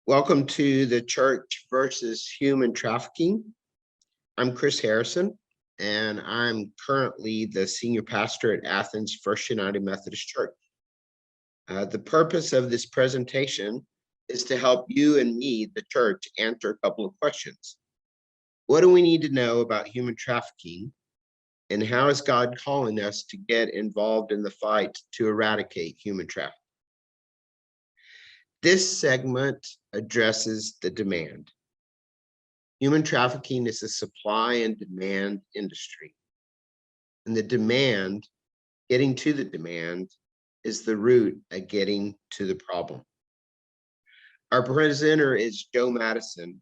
Welcome to the Church versus Human Trafficking. I'm Chris Harrison, and I'm currently the senior pastor at Athens First United Methodist Church. The purpose of this presentation is to help you and me, the church, answer a couple of questions. What do we need to know about human trafficking, and how is God calling us to get involved in the fight to eradicate human trafficking? This segment addresses the demand. Human trafficking is a supply and demand industry. And the demand, getting to the demand, is the root of getting to the problem. Our presenter is Joe Madison,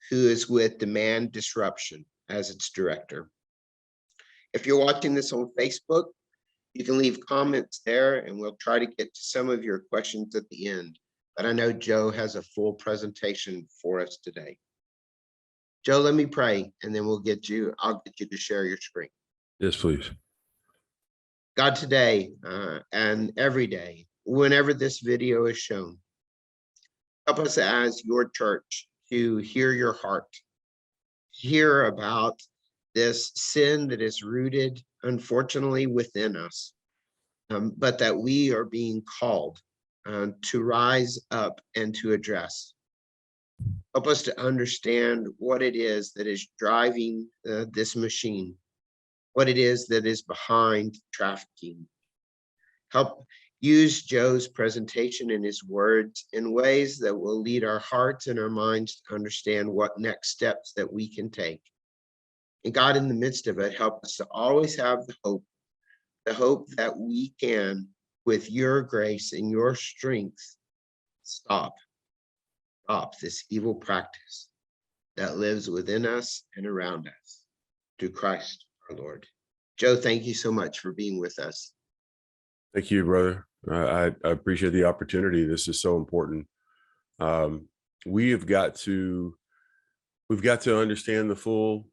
who is with Demand Disruption as its director. If you're watching this on Facebook, you can leave comments there and we'll try to get to some of your questions at the end. But I know Joe has a full presentation for us today. Joe, let me pray, and then I'll get you to share your screen. Yes, please. God, today and every day, whenever this video is shown, help us as your church to hear your heart, hear about this sin that is rooted, unfortunately, within us, but that we are being called to rise up and to address. Help us to understand what it is that is driving this machine, what it is that is behind trafficking. Help use Joe's presentation and his words in ways that will lead our hearts and our minds to understand what next steps that we can take. And God, in the midst of it, help us to always have the hope that we can, with your grace and your strength, stop this evil practice that lives within us and around us, through Christ our Lord. Joe, thank you so much for being with us. Thank you, brother. I appreciate the opportunity. This is so important. We've got to understand the full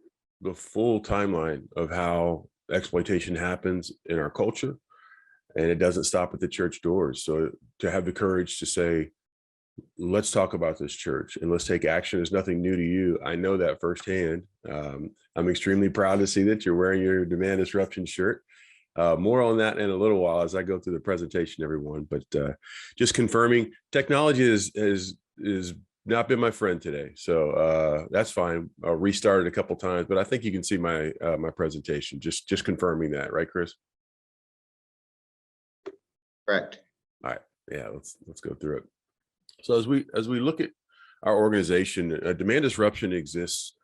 timeline of how exploitation happens in our culture, and it doesn't stop at the church doors. So to have the courage to say, let's talk about this, church, and let's take action is nothing new to you. I know that firsthand. I'm extremely proud to see that you're wearing your Demand Disruption shirt. More on that in a little while as I go through the presentation, everyone. But just confirming, technology is not been my friend today, so that's fine. I'll restart it a couple times, but I think you can see my my presentation. Just confirming that, right, Chris? Correct. All right. Yeah, let's go through it. So as we look at our organization, Demand Disruption exists.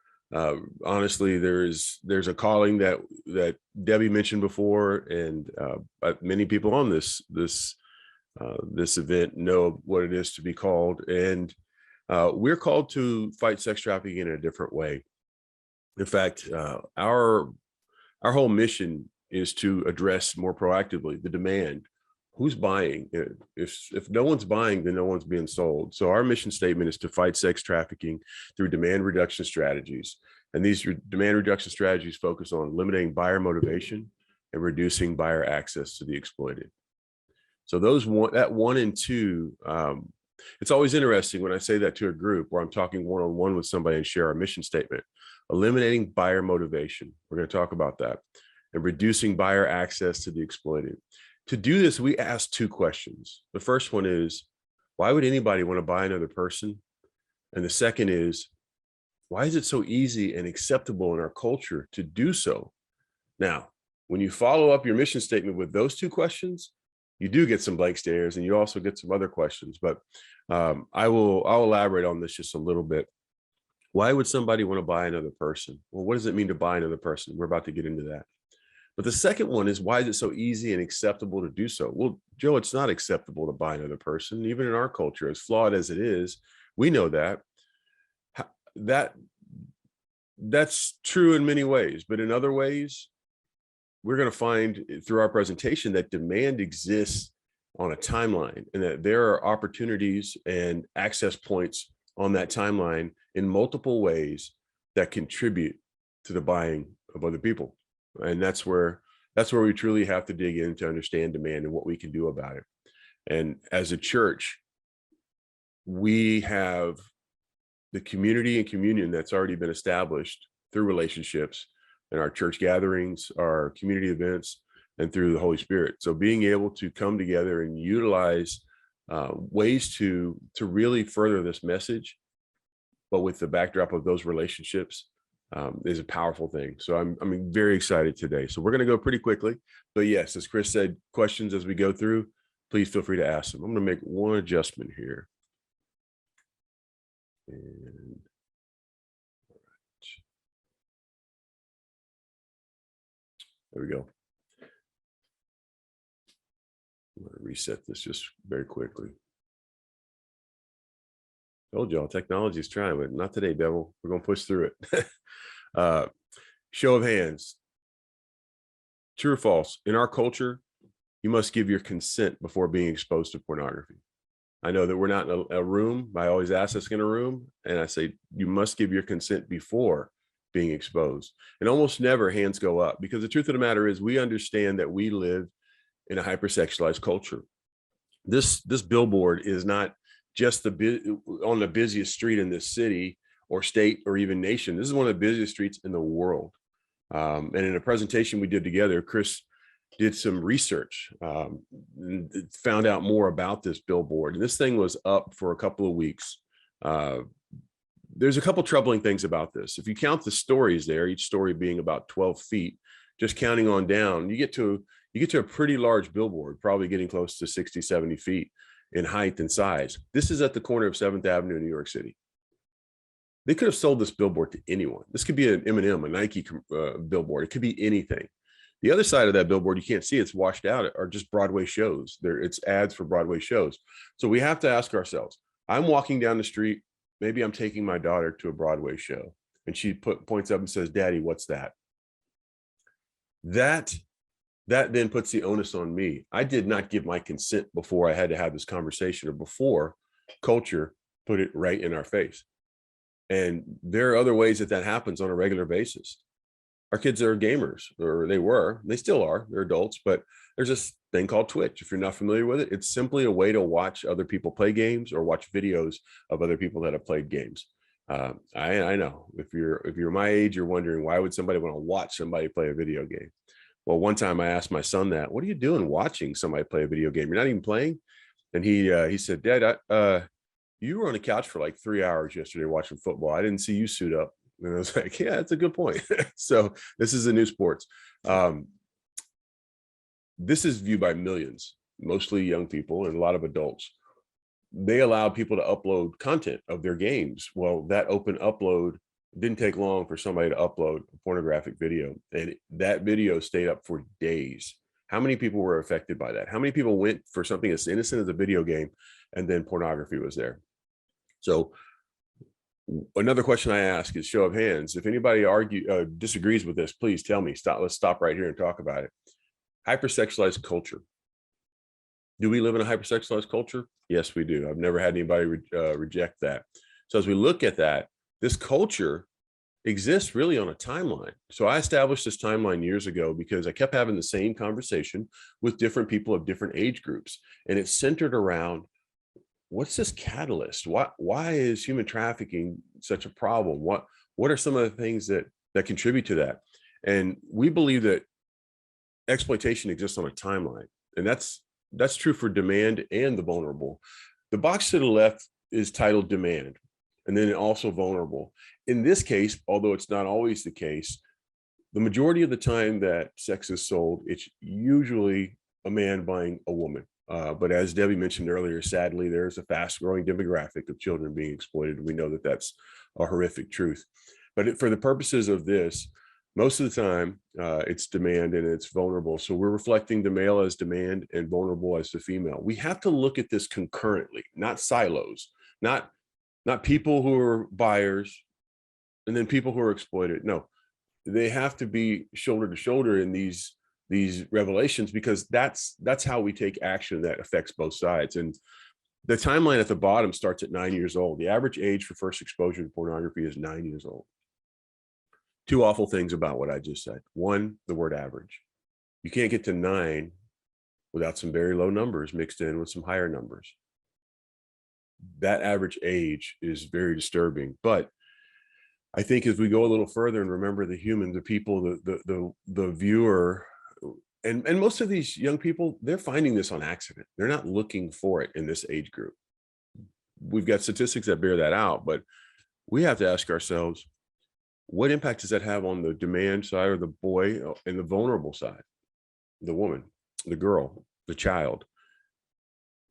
Honestly, there's a calling that Debbie mentioned before, and many people on this event know what it is to be called, and we're called to fight sex trafficking in a different way. In fact, our whole mission is to address more proactively the demand. Who's buying? If no one's buying, then no one's being sold. So our mission statement is to fight sex trafficking through demand reduction strategies. And these demand reduction strategies focus on eliminating buyer motivation and reducing buyer access to the exploited. So that 1 and 2, it's always interesting when I say that to a group where I'm talking one-on-one with somebody and share our mission statement. Eliminating buyer motivation, we're going to talk about that, and reducing buyer access to the exploited. To do this, we ask 2 questions. The first one is, why would anybody want to buy another person? And the second is, why is it so easy and acceptable in our culture to do so? Now, when you follow up your mission statement with those 2 questions, you do get some blank stares, and you also get some other questions, but I'll elaborate on this just a little bit. Why would somebody want to buy another person? Well, what does it mean to buy another person? We're about to get into that. But the second one is, why is it so easy and acceptable to do so? Well, Joe, it's not acceptable to buy another person, even in our culture, as flawed as it is. We know that's true in many ways, but in other ways, we're going to find through our presentation that demand exists on a timeline, and that there are opportunities and access points on that timeline in multiple ways that contribute to the buying of other people. And that's where we truly have to dig in to understand demand and what we can do about it. And as a church, we have the community and communion that's already been established through relationships and our church gatherings, our community events, and through the Holy Spirit. So being able to come together and utilize ways to really further this message, but with the backdrop of those relationships, is a powerful thing. So I'm very excited today. So we're going to go pretty quickly, but yes, as Chris said, questions as we go through, please feel free to ask them. I'm going to make one adjustment here. And there we go. I'm going to reset this just very quickly. Told y'all, technology is trying, but not today, devil. We're going to push through it. Show of hands. True or false? In our culture, you must give your consent before being exposed to pornography. I know that we're not in a room. I always ask us in a room, and I say, you must give your consent before being exposed. And almost never hands go up, because the truth of the matter is we understand that we live in a hypersexualized culture. This billboard is not just on the busiest street in this city or state or even nation. This is one of the busiest streets in the world. And in a presentation we did together, Chris did some research, found out more about this billboard. And this thing was up for a couple of weeks. There's a couple troubling things about this. If you count the stories there, each story being about 12 feet, just counting on down, you get to a pretty large billboard, probably getting close to 60, 70 feet in height and size. This is at the corner of 7th Avenue in New York City. They could have sold this billboard to anyone. This could be an M&M, a Nike billboard. It could be anything. The other side of that billboard, you can't see, it's washed out, are just Broadway shows. It's ads for Broadway shows. So we have to ask ourselves, I'm walking down the street, maybe I'm taking my daughter to a Broadway show, and she points up and says, "Daddy, what's that?" That then puts the onus on me. I did not give my consent before I had to have this conversation, or before culture put it right in our face. And there are other ways that happens on a regular basis. Our kids are gamers, or they still are, they're adults, but there's this thing called Twitch. If you're not familiar with it, it's simply a way to watch other people play games or watch videos of other people that have played games. I know if you're my age, you're wondering, why would somebody want to watch somebody play a video game? Well, one time I asked my son that, what are you doing watching somebody play a video game? You're not even playing? And he said, "Dad, you were on the couch for like 3 hours yesterday watching football. I didn't see you suit up." And I was like, yeah, that's a good point. So this is the new sports. This is viewed by millions, mostly young people and a lot of adults. They allow people to upload content of their games. Well, that open upload didn't take long for somebody to upload a pornographic video, and that video stayed up for days. How many people were affected by that? How many people went for something as innocent as a video game, and then pornography was there? So another question I ask is show of hands. If anybody disagrees with this, please tell me. Let's stop right here and talk about it. Hypersexualized culture. Do we live in a hypersexualized culture? Yes, we do. I've never had anybody reject that. So as we look at that, this culture exists really on a timeline. So I established this timeline years ago because I kept having the same conversation with different people of different age groups. And it's centered around, what's this catalyst? Why is human trafficking such a problem? What are some of the things that contribute to that? And we believe that exploitation exists on a timeline, and that's true for demand and the vulnerable. The box to the left is titled demand, and then also vulnerable. In this case, although it's not always the case, the majority of the time that sex is sold, it's usually a man buying a woman. But as Debbie mentioned earlier, sadly, there's a fast growing demographic of children being exploited. We know that that's a horrific truth. But for the purposes of this, most of the time, it's demand and it's vulnerable. So we're reflecting the male as demand and vulnerable as the female. We have to look at this concurrently, not silos, not people who are buyers and then people who are exploited. No, they have to be shoulder to shoulder in these revelations, because that's how we take action that affects both sides. And the timeline at the bottom starts at 9 years old. The average age for first exposure to pornography is 9 years old. Two awful things about what I just said. One, the word average. You can't get to 9 without some very low numbers mixed in with some higher numbers. that average age is very disturbing. But I think as we go a little further and remember the human, the people, the viewer, and most of these young people, they're finding this on accident. They're not looking for it in this age group. We've got statistics that bear that out, but we have to ask ourselves, what impact does that have on the demand side, or the boy, and the vulnerable side, the woman, the girl, the child?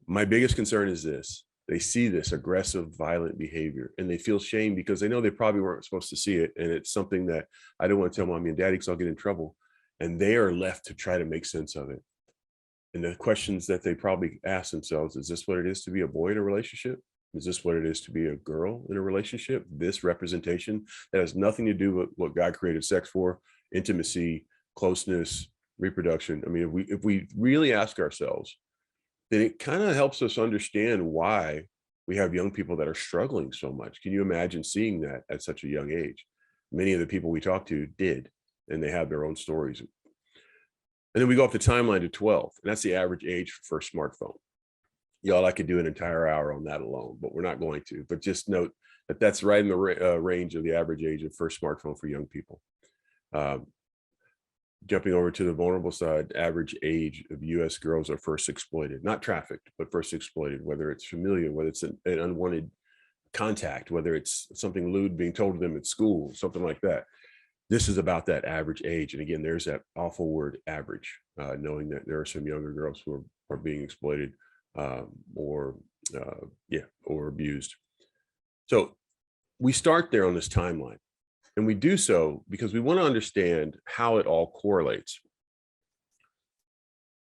My biggest concern is this: they see this aggressive, violent behavior and they feel shame because they know they probably weren't supposed to see it. And it's something that I don't want to tell mommy and daddy because I'll get in trouble. And they are left to try to make sense of it. And the questions that they probably ask themselves: is this what it is to be a boy in a relationship? Is this what it is to be a girl in a relationship? This representation that has nothing to do with what God created sex for: intimacy, closeness, reproduction. I mean, if we really ask ourselves, then it kind of helps us understand why we have young people that are struggling so much. Can you imagine seeing that at such a young age? Many of the people we talked to did, and they have their own stories. And then we go up the timeline to 12, and that's the average age for first smartphone. Y'all, I could do an entire hour on that alone, but we're not going to. But just note that that's right in the range of the average age of first smartphone for young people. Jumping over to the vulnerable side, average age of US girls are first exploited, not trafficked, but first exploited, whether it's familial, whether it's an unwanted contact, whether it's something lewd being told to them at school, something like that. This is about that average age. And again, there's that awful word average, knowing that there are some younger girls who are being exploited or abused. So we start there on this timeline. And we do so because we want to understand how it all correlates.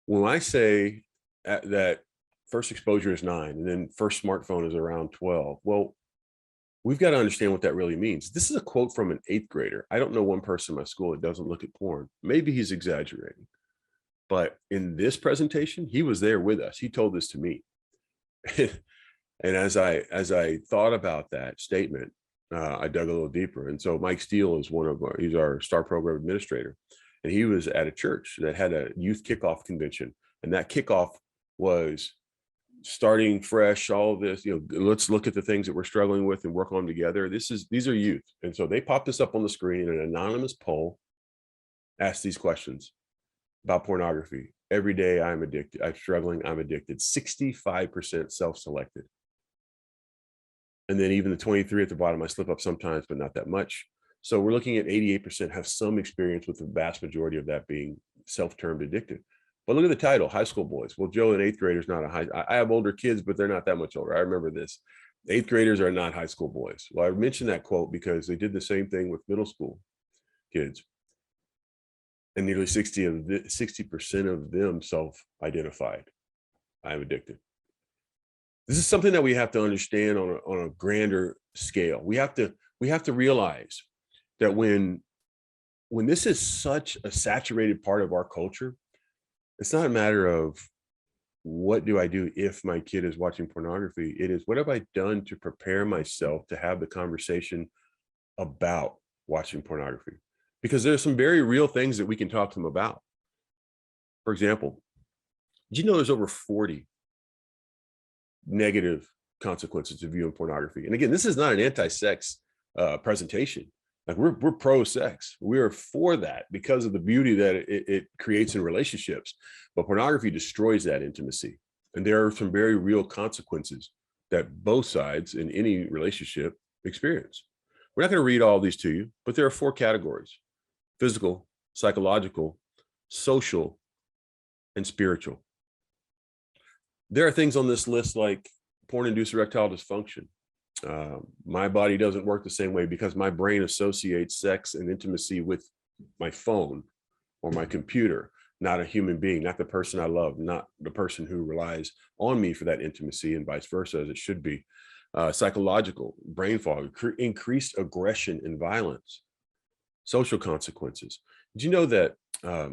When I say that first exposure is 9 and then first smartphone is around 12, well, we've got to understand what that really means. This is a quote from an 8th grader. I don't know one person in my school that doesn't look at porn. Maybe he's exaggerating. But in this presentation, he was there with us. He told this to me. And as I thought about that statement, I dug a little deeper. And so Mike Steele is he's our STAR program administrator. And he was at a church that had a youth kickoff convention. And that kickoff was starting fresh, all of this, let's look at the things that we're struggling with and work on them together. These are youth. And so they popped this up on the screen, and an anonymous poll asked these questions about pornography. Every day I'm addicted. I'm struggling. I'm addicted. 65% self-selected. And then even the 23 at the bottom, I slip up sometimes, but not that much. So we're looking at 88% have some experience, with the vast majority of that being self-termed addicted. But look at the title: high school boys. Well, Joe, an 8th grader is not I have older kids, but they're not that much older. I remember this. 8th graders are not high school boys. Well, I mentioned that quote because they did the same thing with middle school kids. And nearly 60% of them self-identified: I'm addicted. This is something that we have to understand on a grander scale. We have to realize that when this is such a saturated part of our culture, it's not a matter of what do I do if my kid is watching pornography. It is, what have I done to prepare myself to have the conversation about watching pornography? Because there's some very real things that we can talk to them about. For example, did you know there's over 40 negative consequences to viewing pornography? And again, this is not an anti-sex presentation. Like, we're pro-sex. We are for that because of the beauty that it creates in relationships. But pornography destroys that intimacy. And there are some very real consequences that both sides in any relationship experience. We're not going to read all these to you, but there are 4 categories: physical, psychological, social, and spiritual. There are things on this list like porn-induced erectile dysfunction. My body doesn't work the same way because my brain associates sex and intimacy with my phone or my computer, not a human being, not the person I love, not the person who relies on me for that intimacy, and vice versa, as it should be. Psychological, brain fog, increased aggression and violence. Social consequences. Did you know that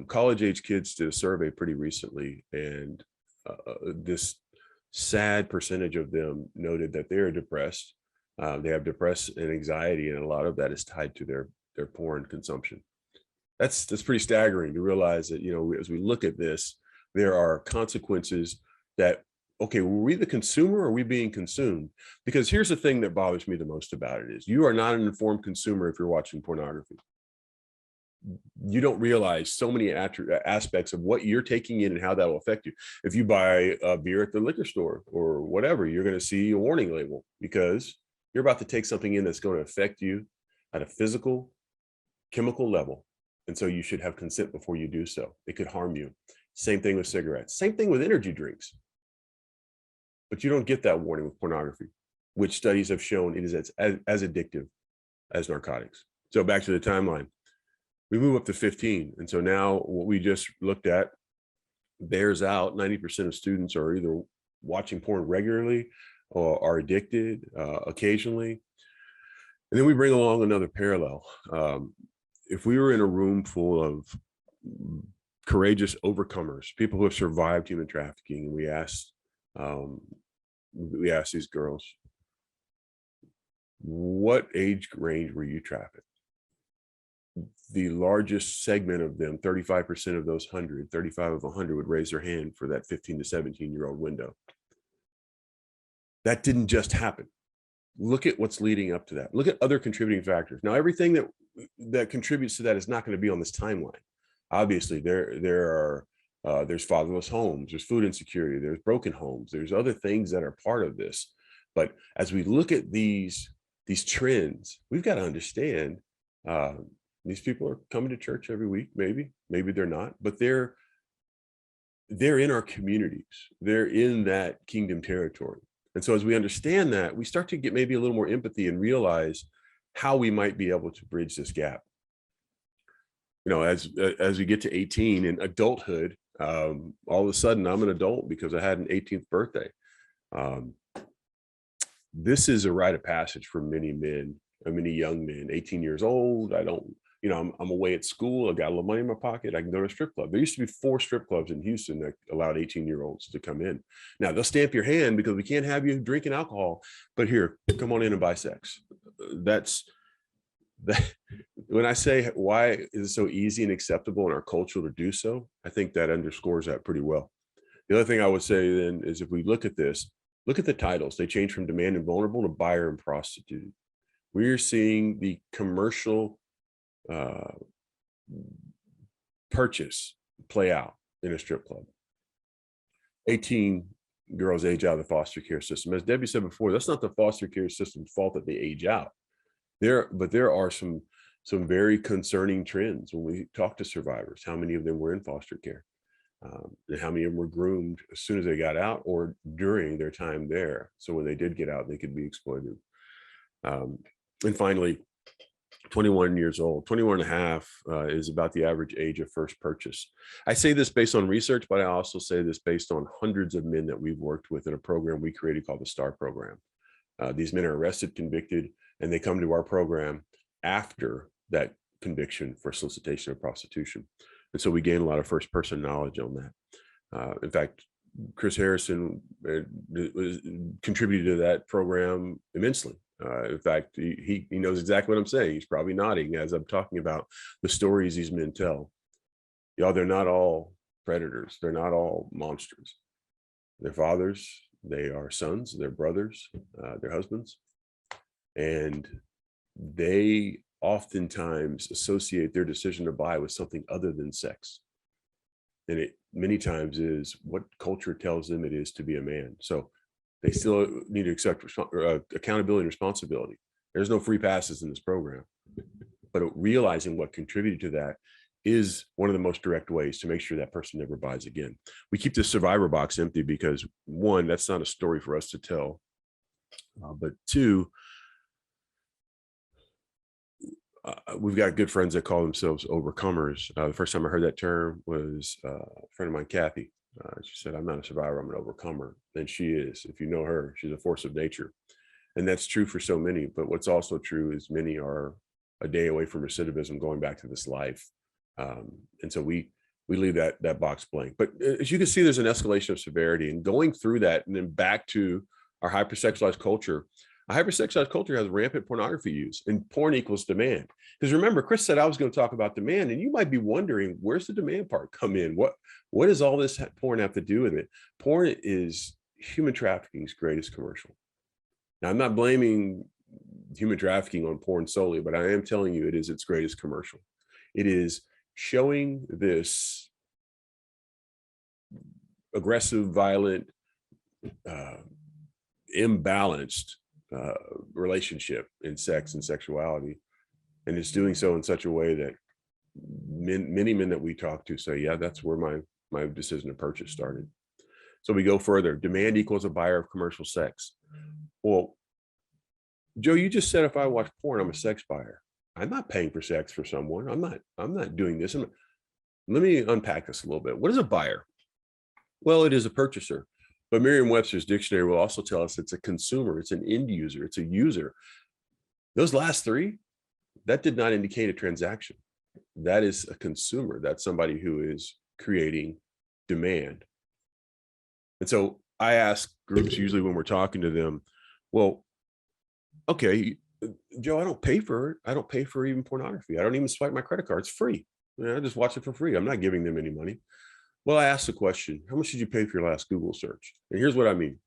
college-age kids did a survey pretty recently, and this sad percentage of them noted that they are depressed. They have depression and anxiety, and a lot of that is tied to their porn consumption. That's pretty staggering to realize that, as we look at this, there are consequences that okay, were we the consumer or are we being consumed? Because here's the thing that bothers me the most about it is you are not an informed consumer if you're watching pornography. You don't realize so many aspects of what you're taking in and how that will affect you. If you buy a beer at the liquor store or whatever, you're going to see a warning label because you're about to take something in that's going to affect you at a physical, chemical level. And so you should have consent before you do so. It could harm you. Same thing with cigarettes, same thing with energy drinks. But you don't get that warning with pornography, which studies have shown it is as addictive as narcotics. So back to the timeline. We move up to 15. And so now what we just looked at bears out 90% of students are either watching porn regularly or are addicted occasionally. And then we bring along another parallel. If we were in a room full of courageous overcomers, people who have survived human trafficking, and we asked these girls, what age range were you trafficked? The largest segment of them, 35% of those 100, 35 of 100 would raise their hand for that 15 to 17-year-old window. That didn't just happen. Look at what's leading up to that. Look at other contributing factors. Now, everything that contributes to that is not going to be on this timeline. Obviously, there's fatherless homes, there's food insecurity, there's broken homes, there's other things that are part of this. But as we look at these trends, we've got to understand these people are coming to church every week, maybe they're not, but they're in our communities. They're in that kingdom territory. And so as we understand that, we start to get maybe a little more empathy and realize how we might be able to bridge this gap. You know, as we get to 18 in adulthood, all of a sudden I'm an adult because I had an 18th birthday. This is a rite of passage for many men, many young men, 18 years old. I'm away at school. I got a little money in my pocket. I can go to a strip club. There used to be 4 strip clubs in Houston that allowed 18-year-olds to come in. Now they'll stamp your hand because we can't have you drinking alcohol, but here, come on in and buy sex. That's that. When I say why is it so easy and acceptable in our culture to do so, I think that underscores that pretty well. The other thing I would say then is if we look at this, look at the titles. They change from demand and vulnerable to buyer and prostitute. We're seeing the commercial purchase play out in a strip club. 18 girls age out of the foster care system. As Debbie said before, that's not the foster care system's fault that they age out. But there are some very concerning trends when we talk to survivors. How many of them were in foster care? And how many of them were groomed as soon as they got out or during their time there? So when they did get out, they could be exploited. And finally, 21 years old, 21 and a half is about the average age of first purchase. I say this based on research, but I also say this based on hundreds of men that we've worked with in a program we created called the STAR program. These men are arrested, convicted, and they come to our program after that conviction for solicitation of prostitution. And so we gain a lot of first person knowledge on that. In fact, Chris Harrison contributed to that program immensely. In fact, he knows exactly what I'm saying. He's probably nodding as I'm talking about the stories these men tell. Y'all, they're not all predators. They're not all monsters. They're fathers. They are sons. They're brothers. They're husbands. And they oftentimes associate their decision to buy with something other than sex. And it many times is what culture tells them it is to be a man. So they still need to accept accountability and responsibility. There's no free passes in this program, but realizing what contributed to that is one of the most direct ways to make sure that person never buys again. We keep the survivor box empty because 1, that's not a story for us to tell, but 2, we've got good friends that call themselves overcomers. The first time I heard that term was a friend of mine, Kathy. She said, I'm not a survivor, I'm an overcomer. And she is. If you know her, she's a force of nature. And that's true for so many. But what's also true is many are a day away from recidivism, going back to this life. And so we leave that box blank. But as you can see, there's an escalation of severity, and going through that and then back to our hypersexualized culture. A hypersexualized culture has rampant pornography use, and porn equals demand. Because remember, Chris said I was going to talk about demand, and you might be wondering, where's the demand part come in? What does all this porn have to do with it? Porn is human trafficking's greatest commercial. Now, I'm not blaming human trafficking on porn solely, but I am telling you it is its greatest commercial. It is showing this aggressive, violent, uh, imbalanced relationship in sex and sexuality. And it's doing so in such a way that many men that we talk to say, yeah, that's where my decision to purchase started. So we go further. Demand equals a buyer of commercial sex. Well, Joe, you just said if I watch porn, I'm a sex buyer. I'm not paying for sex for someone. I'm not doing this. Let me unpack this a little bit. What is a buyer? Well, it is a purchaser. But Merriam-Webster's dictionary will also tell us it's a consumer, it's an end user, it's a user. Those last three, that did not indicate a transaction. That is a consumer. That's somebody who is creating demand. And so I ask groups usually when we're talking to them, well, okay, Joe, I don't pay for it. I don't pay for even pornography. I don't even swipe my credit card. It's free. I just watch it for free. I'm not giving them any money. Well, I asked the question, how much did you pay for your last Google search? And here's what I mean.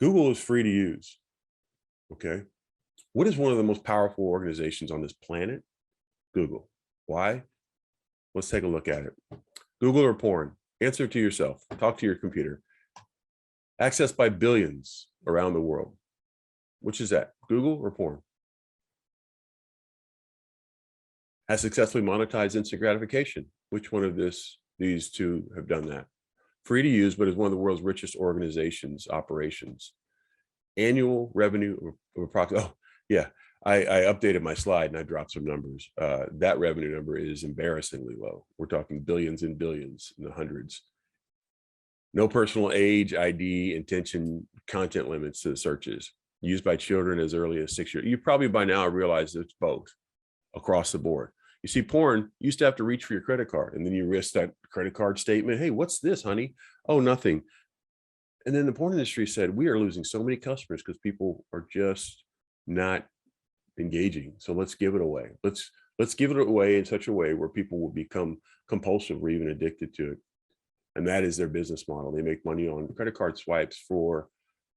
Google is free to use. Okay. What is one of the most powerful organizations on this planet? Google. Why? Let's take a look at it. Google or porn? Answer to yourself. Talk to your computer. Accessed by billions around the world. Which is that? Google or porn? Has successfully monetized instant gratification. Which one of these two have done that? Free to use, but is one of the world's richest organizations, operations. Annual revenue of approximately, oh yeah, I updated my slide and I dropped some numbers. That revenue number is embarrassingly low. We're talking billions and billions in the hundreds. No personal age, ID, intention, content limits to the searches. Used by children as early as 6 years. You probably by now realize it's both across the board. You see, porn, you used to have to reach for your credit card and then you risk that credit card statement. Hey, what's this, honey? Oh, nothing. And then the porn industry said, we are losing so many customers because people are just not engaging. So let's give it away. Let's give it away in such a way where people will become compulsive or even addicted to it. And that is their business model. They make money on credit card swipes for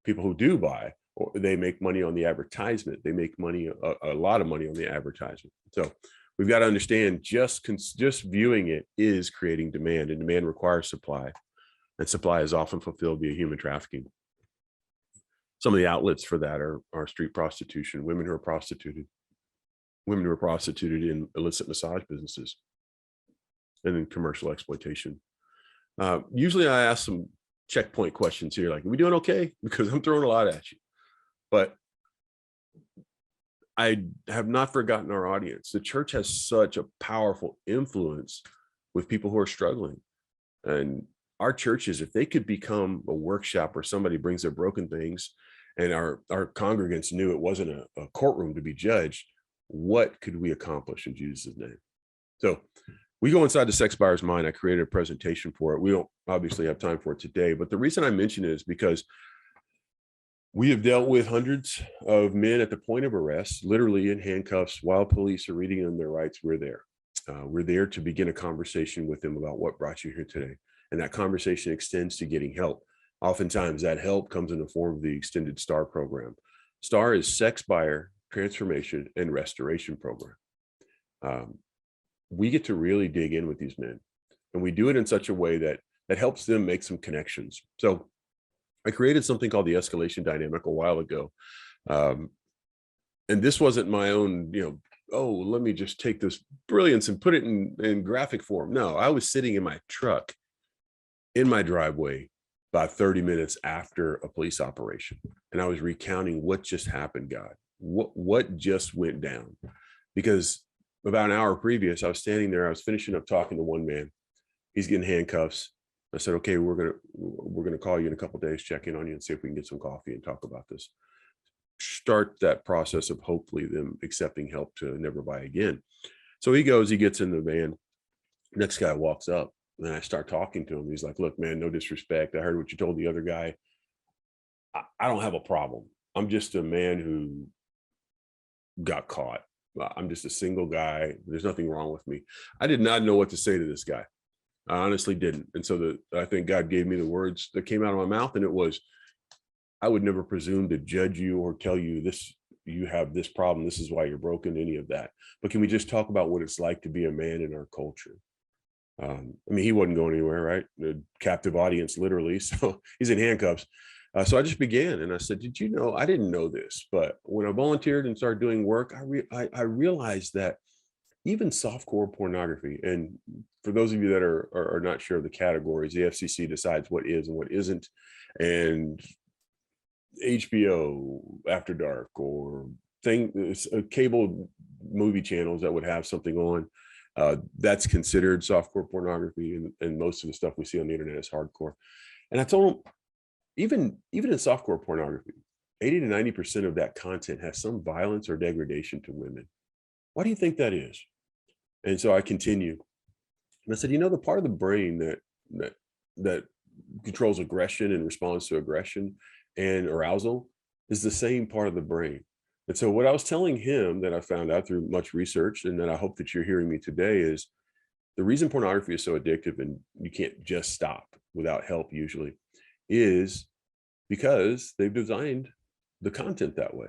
people who do buy, or they make money on the advertisement. They make money, a lot of money on the advertisement. So we've got to understand just viewing it is creating demand, and demand requires supply. And supply is often fulfilled via human trafficking. Some of the outlets for that are street prostitution, women who are prostituted in illicit massage businesses, and then commercial exploitation. Usually I ask some checkpoint questions here, like, are we doing okay? Because I'm throwing a lot at you. But I have not forgotten our audience. The church has such a powerful influence with people who are struggling. And our churches, if they could become a workshop where somebody brings their broken things and our congregants knew it wasn't a courtroom to be judged, what could we accomplish in Jesus' name? So we go inside the sex buyer's mind. I created a presentation for it. We don't obviously have time for it today, but the reason I mention it is because we have dealt with hundreds of men at the point of arrest, literally in handcuffs, while police are reading them their rights. We're there. We're there to begin a conversation with them about what brought you here today. And that conversation extends to getting help. Oftentimes that help comes in the form of the extended STAR program. STAR is Sex Buyer Transformation and Restoration Program. We get to really dig in with these men, and we do it in such a way that helps them make some connections. So I created something called the escalation dynamic a while ago. And this wasn't my own, oh, let me just take this brilliance and put it in graphic form. No, I was sitting in my truck in my driveway about 30 minutes after a police operation. And I was recounting what just happened, God, what just went down. Because about an hour previous, I was standing there, I was finishing up talking to one man. He's getting handcuffs. I said, okay, we're gonna call you in a couple of days, check in on you and see if we can get some coffee and talk about this. Start that process of hopefully them accepting help to never buy again. So he gets in the van. Next guy walks up and I start talking to him. He's like, look, man, no disrespect. I heard what you told the other guy. I don't have a problem. I'm just a man who got caught. I'm just a single guy. There's nothing wrong with me. I did not know what to say to this guy. I honestly didn't. And so I think God gave me the words that came out of my mouth, and it was, I would never presume to judge you or tell you this, you have this problem, this is why you're broken, any of that. But can we just talk about what it's like to be a man in our culture? I mean, he wasn't going anywhere, right? The captive audience, literally. So he's in handcuffs. So I just began, and I said, "Did you know?" I didn't know this, but when I volunteered and started doing work, I realized that even softcore pornography, and for those of you that are not sure of the categories, the FCC decides what is and what isn't, and HBO After Dark or cable movie channels that would have something on, that's considered softcore pornography, and most of the stuff we see on the internet is hardcore. And I told them, even in softcore pornography, 80 to 90% of that content has some violence or degradation to women. Why do you think that is? And so I continue, and I said, the part of the brain that that controls aggression and responds to aggression and arousal is the same part of the brain. And so what I was telling him, that I found out through much research, and that I hope that you're hearing me today, is the reason pornography is so addictive and you can't just stop without help usually, is because they've designed the content that way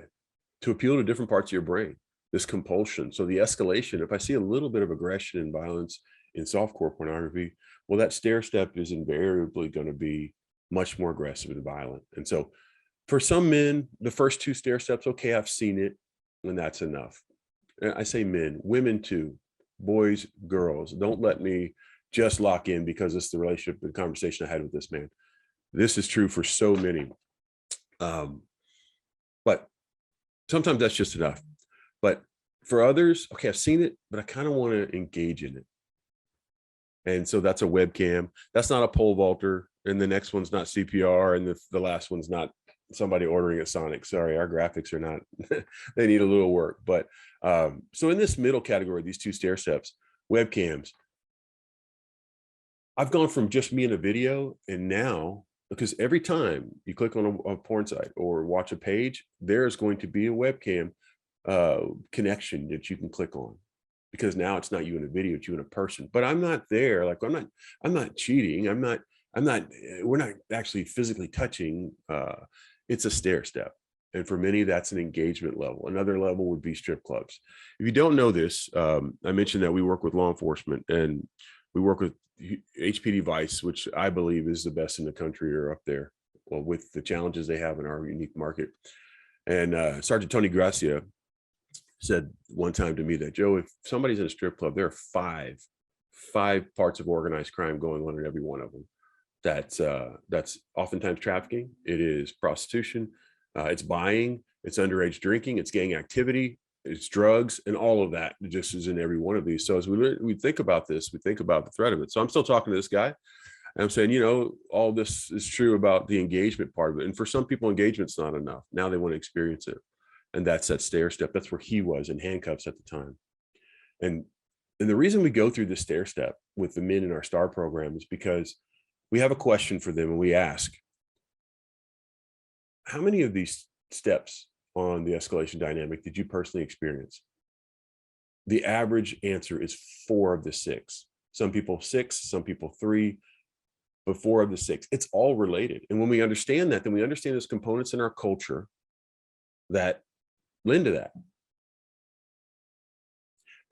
to appeal to different parts of your brain, this compulsion. So the escalation, if I see a little bit of aggression and violence in softcore pornography, well, that stair step is invariably going to be much more aggressive and violent. And so for some men, the first two stair steps, okay, I've seen it, and that's enough. And I say men, women too, boys, girls. Don't let me just lock in because it's the relationship, the conversation I had with this man. This is true for so many. But sometimes that's just enough. But for others, okay, I've seen it, but I kind of want to engage in it. And so that's a webcam. That's not a pole vaulter. And the next one's not CPR. And the last one's not somebody ordering at Sonic. Sorry, our graphics are not, they need a little work. But so in this middle category, these two stair steps, webcams, I've gone from just me in a video, and now, because every time you click on a porn site or watch a page, there's going to be a webcam connection that you can click on, because now it's not you in a video, it's you in a person. But I'm not there. Like I'm not cheating. We're not actually physically touching. It's a stair step. And for many, that's an engagement level. Another level would be strip clubs. If you don't know this, I mentioned that we work with law enforcement, and we work with HPD Vice, which I believe is the best in the country or up there, well, with the challenges they have in our unique market. And Sergeant Tony Gracia said one time to me that, Joe, if somebody's in a strip club, there are five parts of organized crime going on in every one of them. That's oftentimes trafficking. It is prostitution. It's buying. It's underage drinking. It's gang activity. It's drugs, and all of that just is in every one of these. So as we think about this, we think about the threat of it. So I'm still talking to this guy, and I'm saying, all this is true about the engagement part of it. And for some people, engagement's not enough. Now they want to experience it. And that's that stair step. That's where he was, in handcuffs at the time. And the reason we go through this stair step with the men in our STAR program is because we have a question for them, and we ask, how many of these steps on the escalation dynamic did you personally experience? The average answer is 4 of the 6. Some people 6, some people 3, but 4 of the 6. It's all related. And when we understand that, then we understand there's components in our culture that lend to that.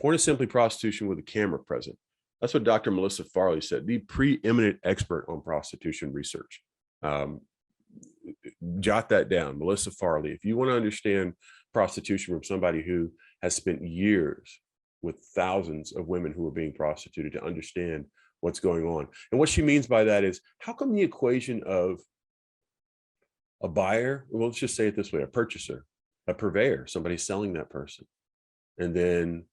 Porn is simply prostitution with a camera present. That's what Dr. Melissa Farley said, the preeminent expert on prostitution research. Jot that down, Melissa Farley. If you want to understand prostitution from somebody who has spent years with thousands of women who are being prostituted, to understand what's going on. And what she means by that is, how come the equation of a buyer, well, let's just say it this way, a purchaser, a purveyor, somebody selling that person, and then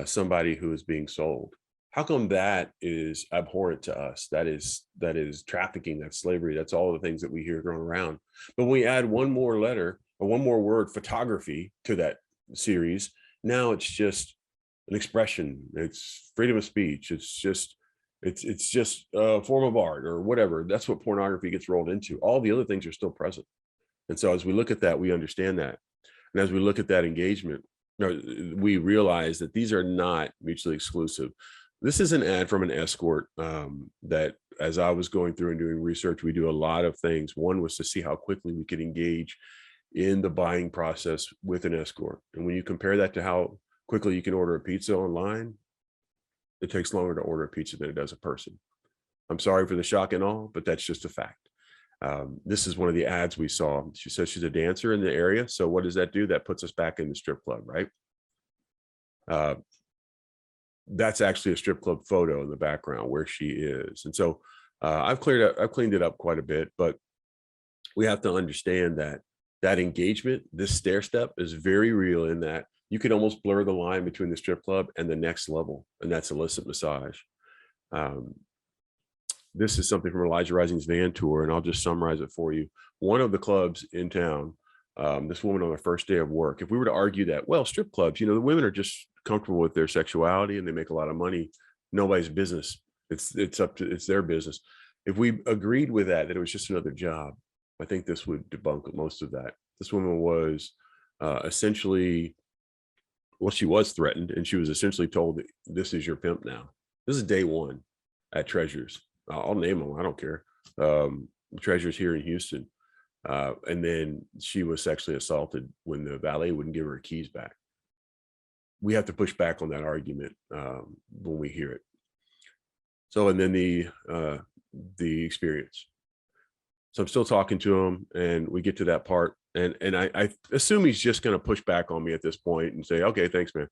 somebody who is being sold, how come that is abhorrent to us? That is trafficking, that's slavery, that's all the things that we hear thrown around. But when we add one more letter or one more word, photography, to that series, now it's just an expression. It's freedom of speech. It's just a form of art or whatever. That's what pornography gets rolled into. All the other things are still present. And so as we look at that, we understand that. And as we look at that engagement, we realize that these are not mutually exclusive. This is an ad from an escort that, as I was going through and doing research, we do a lot of things. One was to see how quickly we could engage in the buying process with an escort. And when you compare that to how quickly you can order a pizza online, it takes longer to order a pizza than it does a person. I'm sorry for the shock and all, but that's just a fact. This is one of the ads we saw. She says she's a dancer in the area. So what does that do? That puts us back in the strip club, right? Uh, that's actually a strip club photo in the background where she is. And so I've cleaned it up quite a bit, but we have to understand that that engagement, this stair step is very real in that you could almost blur the line between the strip club and the next level, and that's illicit massage. Um, this is something from Elijah Rising's van tour, and I'll just summarize it for you. One of the clubs in town, this woman on her first day of work, if we were to argue that, well, strip clubs, the women are just comfortable with their sexuality and they make a lot of money, nobody's business. It's their business. If we agreed with that it was just another job, I think this would debunk most of that. This woman was essentially, well, she was threatened, and she was essentially told that this is your pimp now. This is day one at Treasures. I'll name them. I don't care. Treasures here in Houston. And then she was sexually assaulted when the valet wouldn't give her her keys back. We have to push back on that argument when we hear it. So, and then the experience. So I'm still talking to him, and we get to that part, and I assume he's just going to push back on me at this point and say, "Okay, thanks, man."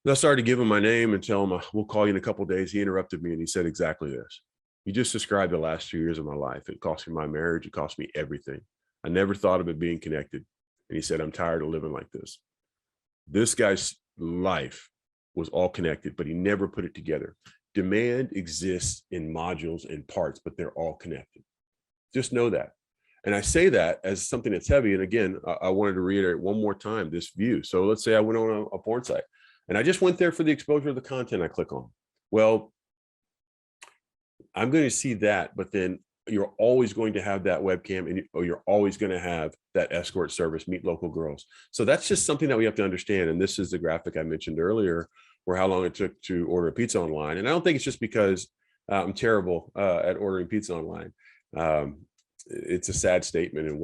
And I started to give him my name and tell him, "We'll call you in a couple of days." He interrupted me and he said exactly this. "You just described the last 2 years of my life. It cost me my marriage. It cost me everything. I never thought of it being connected." And he said, "I'm tired of living like this." This guy's life was all connected, but he never put it together. Demand exists in modules and parts, but they're all connected. Just know that. And I say that as something that's heavy. And again, I wanted to reiterate one more time this view. So let's say I went on a porn site and I just went there for the exposure of the content I click on. Well, I'm going to see that, but then you're always going to have that webcam, or you're always going to have that escort service, meet local girls. So that's just something that we have to understand. And this is the graphic I mentioned earlier, where how long it took to order a pizza online. And I don't think it's just because I'm terrible at ordering pizza online. It's a sad statement. And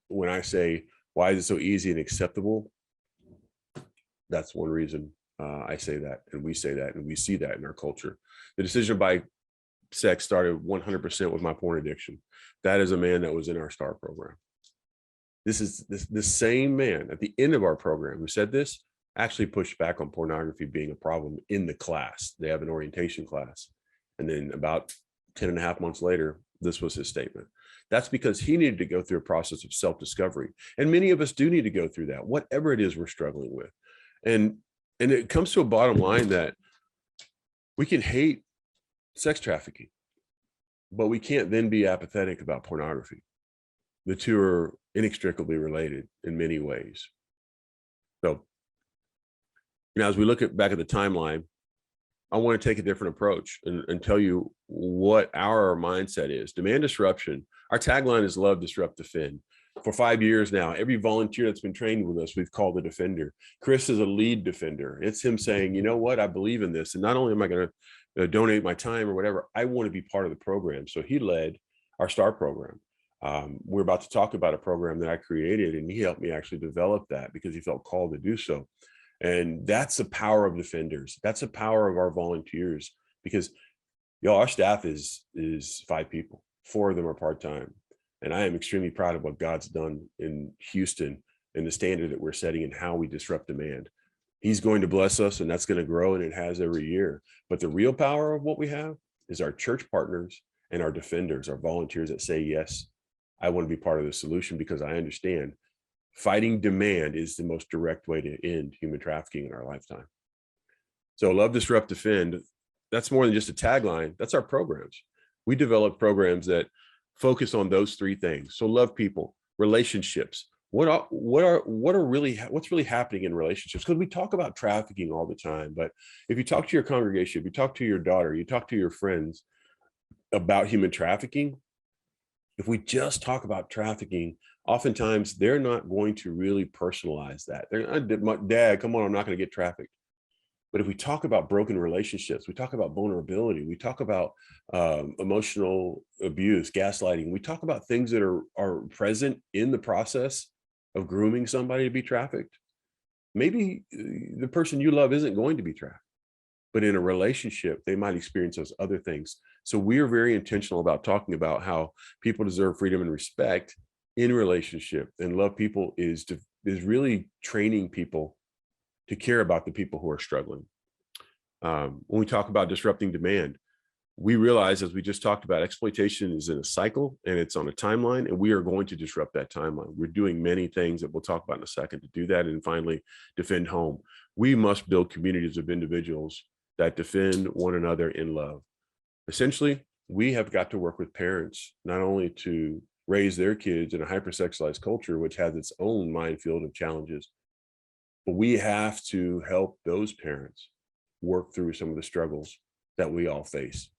when I say, why is it so easy and acceptable? That's one reason I say that, and we say that, and we see that in our culture. The decision to buy sex started 100% with my porn addiction. That is a man that was in our STAR program. This is the same man at the end of our program who said this actually pushed back on pornography being a problem in the class. They have an orientation class. And then about 10 and a half months later, this was his statement. That's because he needed to go through a process of self-discovery. And many of us do need to go through that, whatever it is we're struggling with. And it comes to a bottom line that we can hate sex trafficking, but we can't then be apathetic about pornography. The two are inextricably related in many ways. So, as we look back at the timeline, I want to take a different approach and tell you what our mindset is. Demand disruption. Our tagline is love, disrupt, defend. For 5 years now, every volunteer that's been trained with us, we've called a defender. Chris is a lead defender. It's him saying, you know what, I believe in this. And not only am I going to donate my time or whatever, I want to be part of the program. So he led our STAR program. We're about to talk about a program that I created, and he helped me actually develop that because he felt called to do so. And that's the power of defenders. That's the power of our volunteers, because our staff is 5 people. 4 of them are part-time. And I am extremely proud of what God's done in Houston and the standard that we're setting and how we disrupt demand. He's going to bless us, and that's going to grow, and it has every year. But the real power of what we have is our church partners and our defenders, our volunteers that say, yes, I want to be part of the solution, because I understand fighting demand is the most direct way to end human trafficking in our lifetime. So love, disrupt, defend. That's more than just a tagline. That's our programs. We develop programs that focus on those 3 things. So love people, relationships. What's really happening in relationships? Because we talk about trafficking all the time, but if you talk to your congregation, if you talk to your daughter, you talk to your friends about human trafficking, if we just talk about trafficking, oftentimes they're not going to really personalize that. They're not, Dad, come on, I'm not going to get trafficked. But if we talk about broken relationships, we talk about vulnerability, we talk about emotional abuse, gaslighting, we talk about things that are present in the process of grooming somebody to be trafficked. Maybe the person you love isn't going to be trafficked, but in a relationship, they might experience those other things. So we are very intentional about talking about how people deserve freedom and respect in relationship, and love people is really training people to care about the people who are struggling. When we talk about disrupting demand, we realize, as we just talked about, exploitation is in a cycle and it's on a timeline, and we are going to disrupt that timeline. We're doing many things that we'll talk about in a second to do that. And finally, defend home. We must build communities of individuals that defend one another in love. Essentially, we have got to work with parents, not only to raise their kids in a hypersexualized culture, which has its own minefield of challenges, but we have to help those parents work through some of the struggles that we all face.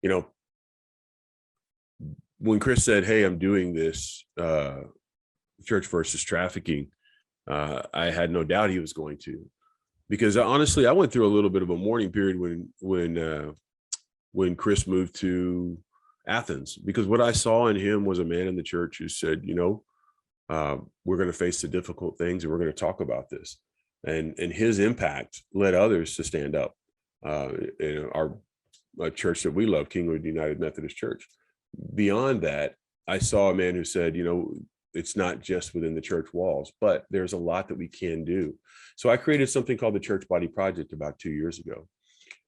You know, when Chris said, "Hey, I'm doing this church versus trafficking," I had no doubt he was going to, because honestly, I went through a little bit of a mourning period when Chris moved to Athens, because what I saw in him was a man in the church who said, we're going to face the difficult things and we're going to talk about this. And his impact led others to stand up. In our church that we love, Kingwood United Methodist Church. Beyond that, I saw a man who said, it's not just within the church walls, but there's a lot that we can do. So I created something called the Church Body Project about 2 years ago.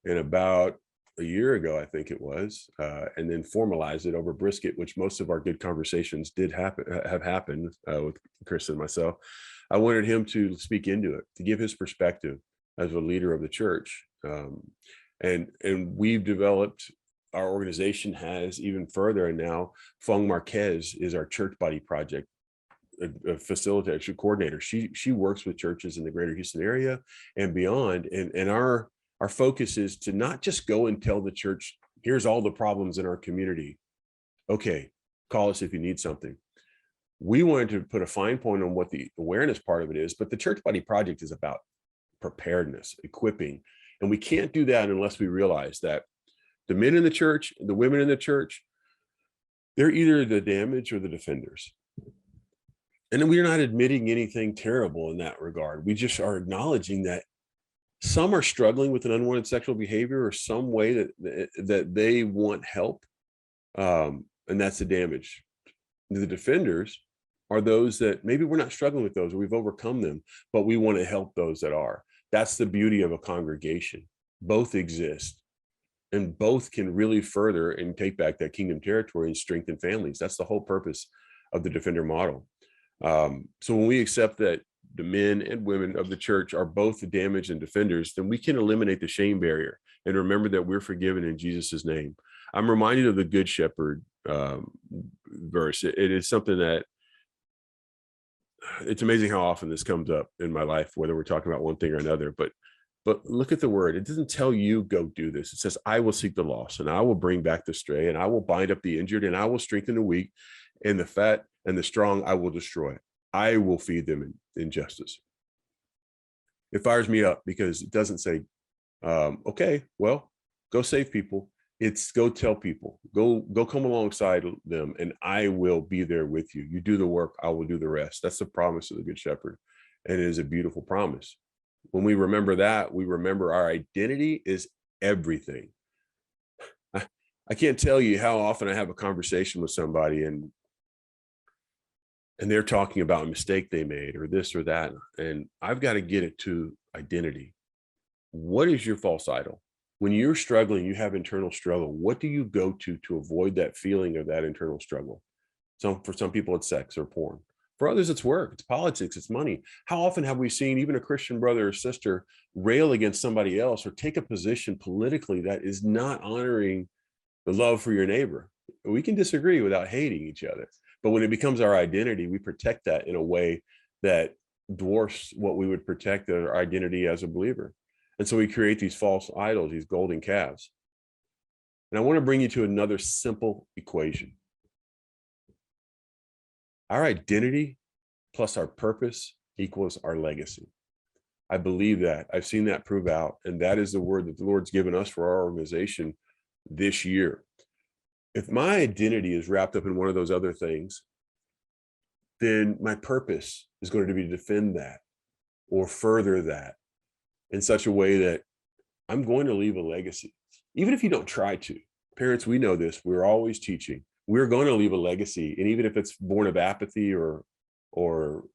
And about a year ago, I think it was, and then formalized it over brisket, which most of our good conversations have happened with Chris and myself. I wanted him to speak into it, to give his perspective as a leader of the church. And we've developed, our organization has even further, and now Fong Marquez is our Church Body Project a facilitator, coordinator. She works with churches in the greater Houston area and beyond. And our focus is to not just go and tell the church, here's all the problems in our community. Okay, call us if you need something. We wanted to put a fine point on what the awareness part of it is, but the Church Body Project is about preparedness, equipping. And we can't do that unless we realize that the men in the church, the women in the church, they're either the damaged or the defenders. And then we're not admitting anything terrible in that regard. We just are acknowledging that some are struggling with an unwanted sexual behavior or some way that they want help. And that's the damage. The defenders are those that maybe we're not struggling with those, or we've overcome them, but we want to help those that are. That's the beauty of a congregation. Both exist, and both can really further and take back that kingdom territory and strengthen families. That's the whole purpose of the defender model. So when we accept that the men and women of the church are both the damaged and defenders, then we can eliminate the shame barrier and remember that we're forgiven in Jesus's name. I'm reminded of the Good Shepherd verse. It is something that, it's amazing how often this comes up in my life, whether we're talking about one thing or another, but look at the word. It doesn't tell you go do this. It says, I will seek the lost, and I will bring back the stray, and I will bind up the injured, and I will strengthen the weak, and the fat and the strong I will destroy. I will feed them in justice. It fires me up because it doesn't say, okay, well, go save people. It's go tell people, go come alongside them, and I will be there with you. You do the work, I will do the rest. That's the promise of the Good Shepherd. And it is a beautiful promise. When we remember that, we remember our identity is everything. I can't tell you how often I have a conversation with somebody and they're talking about a mistake they made or this or that. And I've got to get it to identity. What is your false idol? When you're struggling, you have internal struggle. What do you go to avoid that feeling of that internal struggle? For some people, it's sex or porn. For others, it's work, it's politics, it's money. How often have we seen even a Christian brother or sister rail against somebody else or take a position politically that is not honoring the love for your neighbor? We can disagree without hating each other. But when it becomes our identity, we protect that in a way that dwarfs what we would protect our identity as a believer. And so we create these false idols, these golden calves. And I want to bring you to another simple equation. Our identity plus our purpose equals our legacy. I believe that. I've seen that prove out. And that is the word that the Lord's given us for our organization this year. If my identity is wrapped up in one of those other things, then my purpose is going to be to defend that or further that in such a way that I'm going to leave a legacy. Even if you don't try to. Parents, we know this. We're always teaching. We're going to leave a legacy. And even if it's born of apathy or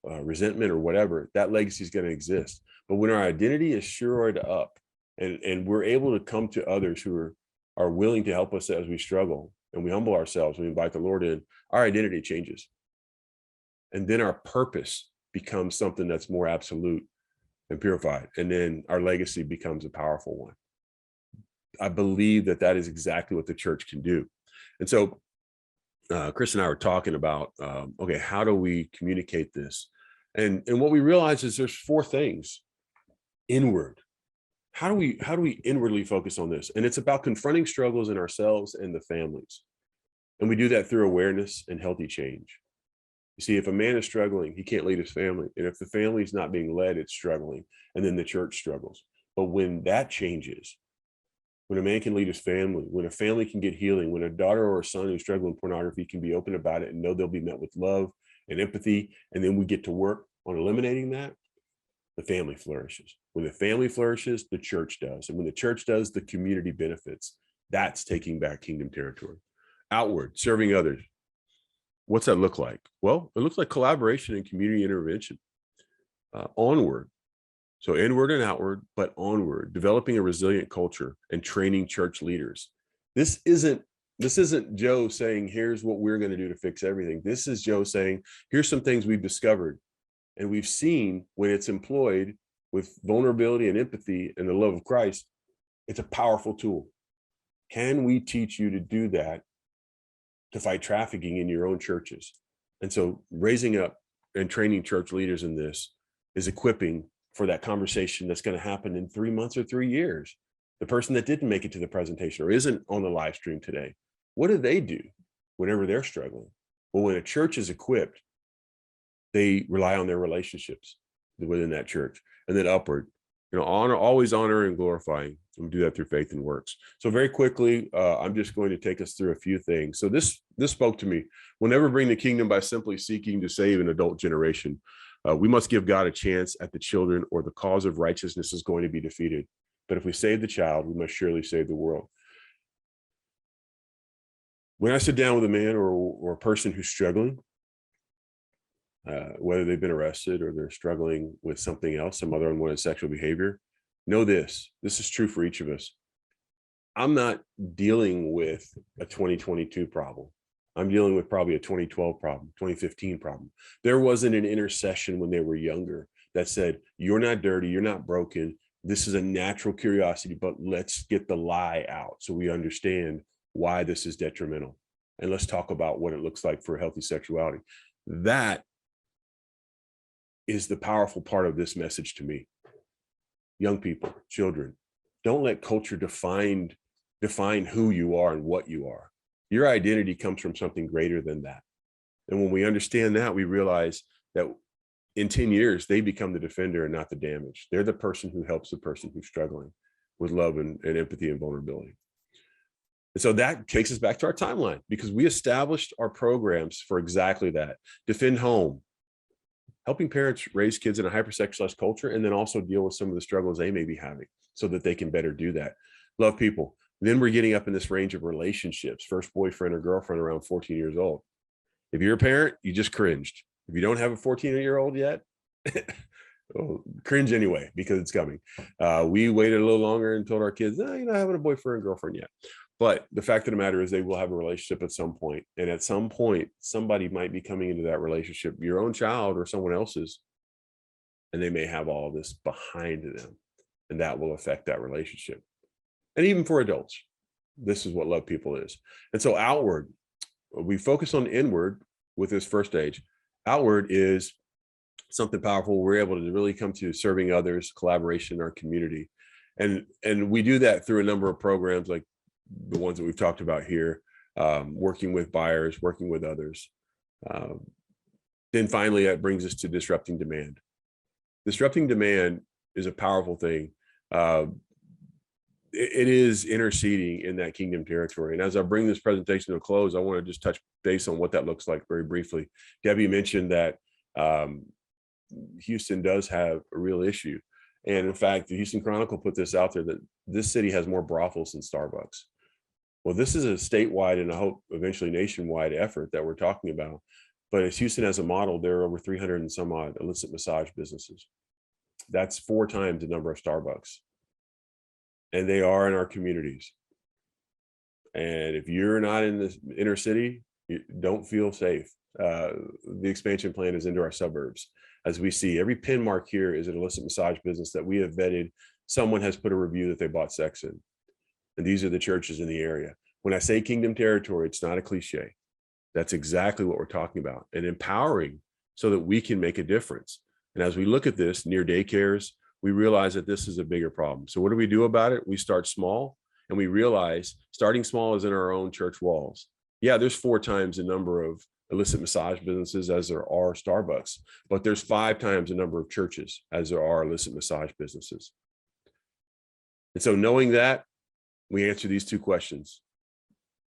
resentment or whatever, that legacy is going to exist. But when our identity is shored up and we're able to come to others who are willing to help us as we struggle, and we humble ourselves, we invite the Lord in, our identity changes. And then our purpose becomes something that's more absolute and purified. And then our legacy becomes a powerful one. I believe that that is exactly what the church can do. And so Chris and I were talking about, okay, how do we communicate this? And what we realize is there's 4 things. Inward. How do we inwardly focus on this? And it's about confronting struggles in ourselves and the families. And we do that through awareness and healthy change. You see, if a man is struggling, he can't lead his family. And if the family is not being led, it's struggling. And then the church struggles. But when that changes, when a man can lead his family, when a family can get healing, when a daughter or a son who's struggling with pornography can be open about it and know they'll be met with love and empathy, and then we get to work on eliminating that, the family flourishes. When the family flourishes, the church does. And when the church does, the community benefits. That's taking back kingdom territory. Outward, serving others. What's that look like? Well, it looks like collaboration and community intervention. Onward. So inward and outward, but onward, developing a resilient culture and training church leaders. This isn't Joe saying, here's what we're going to do to fix everything. This is Joe saying, here's some things we've discovered. And we've seen when it's employed with vulnerability and empathy and the love of Christ, it's a powerful tool. Can we teach you to do that, to fight trafficking in your own churches? And so raising up and training church leaders in this is equipping for that conversation that's going to happen in 3 months or 3 years. The person that didn't make it to the presentation or isn't on the live stream today, what do they do whenever they're struggling? Well, when a church is equipped, they rely on their relationships within that church. And then upward, always honor and glorifying. And we do that through faith and works. So very quickly, I'm just going to take us through a few things. So this spoke to me. We'll never bring the kingdom by simply seeking to save an adult generation. We must give God a chance at the children, or the cause of righteousness is going to be defeated. But if we save the child, we must surely save the world. When I sit down with a man or a person who's struggling, whether they've been arrested or they're struggling with something else, some other unwanted sexual behavior, know this is true for each of us. I'm not dealing with a 2022 problem. I'm dealing with probably a 2012 problem, 2015 problem. There wasn't an intercession when they were younger that said, you're not dirty, you're not broken. This is a natural curiosity, but let's get the lie out so we understand why this is detrimental. And let's talk about what it looks like for healthy sexuality. That is the powerful part of this message to me. Young people, children, don't let culture define who you are and what you are. Your identity comes from something greater than that. And when we understand that, we realize that in 10 years, they become the defender and not the damage. They're the person who helps the person who's struggling with love and empathy and vulnerability. And so that takes us back to our timeline, because we established our programs for exactly that. Defend home, helping parents raise kids in a hypersexualized culture, and then also deal with some of the struggles they may be having so that they can better do that. Love people. Then we're getting up in this range of relationships, first boyfriend or girlfriend around 14 years old. If you're a parent, you just cringed. If you don't have a 14-year-old yet, well, cringe anyway, because it's coming. We waited a little longer and told our kids, no, you're not having a boyfriend or girlfriend yet. But the fact of the matter is they will have a relationship at some point. And at some point, somebody might be coming into that relationship, your own child or someone else's, and they may have all of this behind them. And that will affect that relationship. And even for adults, this is what love people is. And so outward, we focus on inward with this first stage. Outward is something powerful. We're able to really come to serving others, collaboration in our community. And we do that through a number of programs like the ones that we've talked about here, working with buyers, working with others. Then finally, that brings us to disrupting demand. Disrupting demand is a powerful thing. It is interceding in that kingdom territory. And as I bring this presentation to a close, I want to just touch base on what that looks like very briefly. Debbie mentioned that Houston does have a real issue. And in fact, the Houston Chronicle put this out there that this city has more brothels than Starbucks. Well, this is a statewide and I hope eventually nationwide effort that we're talking about. But as Houston as a model, there are over 300 and some odd illicit massage businesses. That's 4 times the number of Starbucks. And they are in our communities. And if you're not in the inner city, you don't feel safe. The expansion plan is into our suburbs. As we see, every pin mark here is an illicit massage business that we have vetted. Someone has put a review that they bought sex in. And these are the churches in the area. When I say kingdom territory, it's not a cliche. That's exactly what we're talking about, and empowering so that we can make a difference. And as we look at this near daycares, we realize that this is a bigger problem. So what do we do about it? We start small, and we realize starting small is in our own church walls. Yeah, there's 4 times the number of illicit massage businesses as there are Starbucks, but there's 5 times the number of churches as there are illicit massage businesses. And so knowing that, we answer these 2 questions.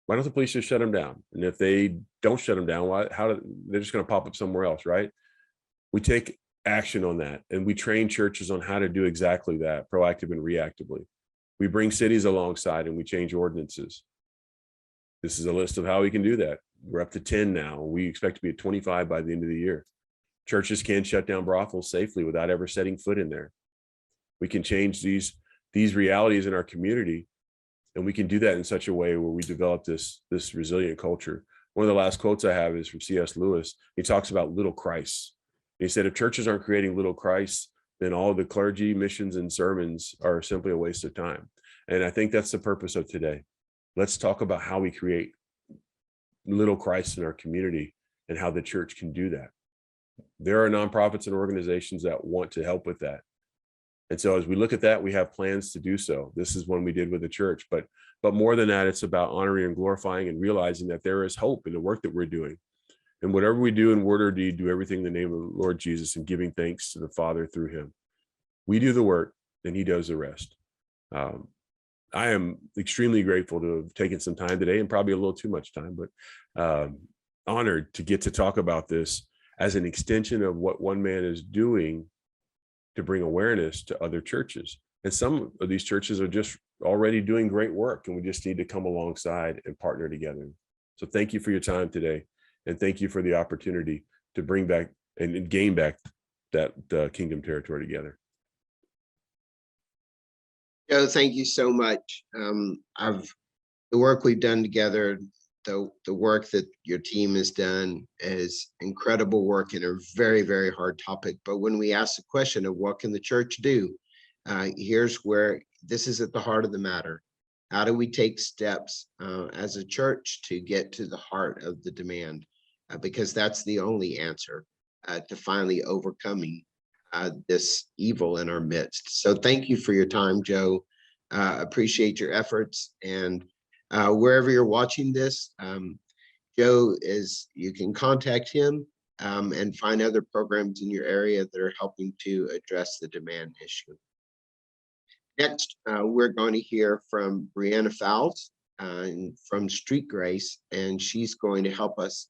Why don't the police just shut them down? And if they don't shut them down, they're just going to pop up somewhere else, right? We take action on that, and we train churches on how to do exactly that, proactive and reactively. We bring cities alongside and we change ordinances. This is a list of how we can do that. We're up to 10 now. We expect to be at 25 by the end of the year. Churches can shut down brothels safely without ever setting foot in there. We can change these realities in our community, and we can do that in such a way where we develop this resilient culture. One of the last quotes I have is from C.S. Lewis. He talks about little Christs. He said, if churches aren't creating little Christs, then all the clergy, missions, and sermons are simply a waste of time. And I think that's the purpose of today. Let's talk about how we create little Christs in our community and how the church can do that. There are nonprofits and organizations that want to help with that. And so as we look at that, we have plans to do so. This is one we did with the church, but more than that, it's about honoring and glorifying and realizing that there is hope in the work that we're doing. And whatever we do in word or deed, do everything in the name of the Lord Jesus and giving thanks to the Father through him. We do the work and he does the rest. I am extremely grateful to have taken some time today, and probably a little too much time, but honored to get to talk about this as an extension of what one man is doing to bring awareness to other churches. And some of these churches are just already doing great work, and we just need to come alongside and partner together. So thank you for your time today. And thank you for the opportunity to bring back and gain back that kingdom territory together. Joe, thank you so much. The work we've done together, the work that your team has done is incredible work in a very, very hard topic. But when we ask the question of what can the church do, here's where this is at the heart of the matter. How do we take steps as a church to get to the heart of the demand? Because that's the only answer to finally overcoming this evil in our midst. So thank you for your time, Joe. Appreciate your efforts. And wherever you're watching this, Joe you can contact him and find other programs in your area that are helping to address the demand issue. Next, we're going to hear from Brianna Fowles from Street Grace, and she's going to help us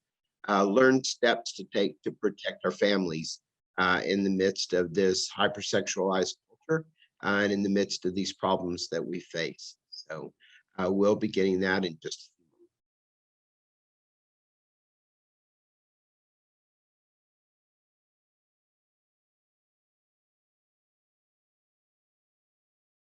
learn steps to take to protect our families in the midst of this hypersexualized culture and in the midst of these problems that we face. So we'll be getting that in just